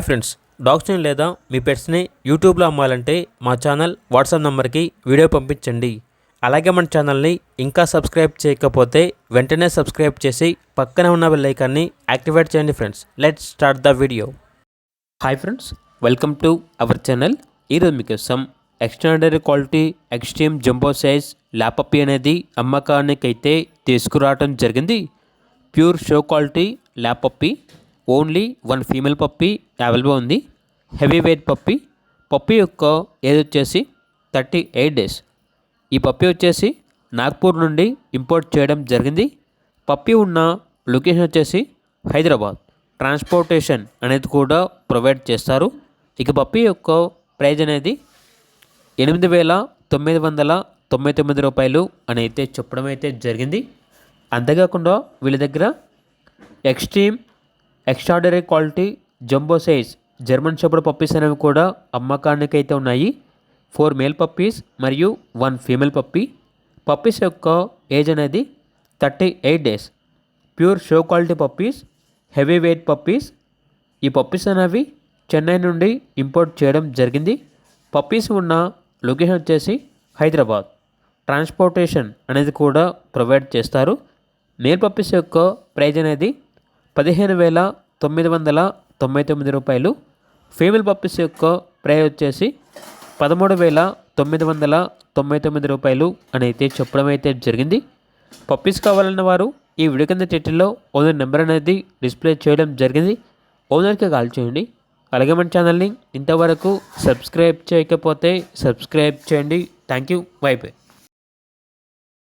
Friends, డాగ్స్ని లేదా మీ పెట్స్ని యూట్యూబ్లో అమ్మాలంటే మా ఛానల్ వాట్సాప్ నెంబర్కి వీడియో పంపించండి. అలాగే మన ఛానల్ని ఇంకా సబ్స్క్రైబ్ చేయకపోతే వెంటనే సబ్స్క్రైబ్ చేసి పక్కన ఉన్న బెల్ ఐకాన్ని యాక్టివేట్ చేయండి. Friends, let's start the video. Hi friends, welcome to our channel. ఈరోజు మీకోసం extraordinary quality extreme jumbo size lap puppy అనేది అమ్మకానికి అయితే తీసుకురావడం జరిగింది. Pure show quality lap puppy, only 1 female puppy available ఉంది. Heavy weight puppy. పప్పీ యొక్క ఏజ్ వచ్చేసి 38 డేస్. ఈ పప్పీ వచ్చేసి నాగ్పూర్ నుండి ఇంపోర్ట్ చేయడం జరిగింది. పప్పీ ఉన్న లొకేషన్ వచ్చేసి హైదరాబాద్. ట్రాన్స్పోర్టేషన్ అనేది కూడా ప్రొవైడ్ చేస్తారు. ఇక పప్పీ యొక్క ప్రైజ్ అనేది 8,999 రూపాయలు అని అయితే చెప్పడం అయితే జరిగింది. అంతేకాకుండా వీళ్ళ దగ్గర extraordinary quality jumbo size German shepherd puppies అనేవి కూడా అమ్మకానికి అయితే ఉన్నాయి. 4 మేల్ పప్పీస్ మరియు 1 ఫీమేల్ పప్పీ. పప్పీస్ యొక్క ఏజ్ అనేది 38 days. Pure show quality puppies, heavy weight puppies. ఈ పప్పీస్ అనేవి చెన్నై నుండి ఇంపోర్ట్ చేయడం జరిగింది. పప్పీస్ ఉన్న లొకేషన్ వచ్చేసి హైదరాబాద్. ట్రాన్స్పోర్టేషన్ అనేది కూడా ప్రొవైడ్ చేస్తారు. మేల్ పప్పీస్ యొక్క ప్రైజ్ అనేది 15,999 రూపాయలు. ఫీమేల్ పప్పీస్ యొక్క ప్రైజ్ వచ్చేసి 13,999 రూపాయలు అని అయితే చెప్పడం అయితే జరిగింది. పప్పీస్ కావాలన్న వారు ఈ వీడియో కింద టైటిల్లో ఓనర్ నెంబర్ అనేది డిస్ప్లే చేయడం జరిగింది. ఓనర్కి కాల్ చేయండి. అలాగే మన ఛానల్ని ఇంతవరకు సబ్స్క్రైబ్ చేయకపోతే సబ్స్క్రైబ్ చేయండి. Thank you. By by.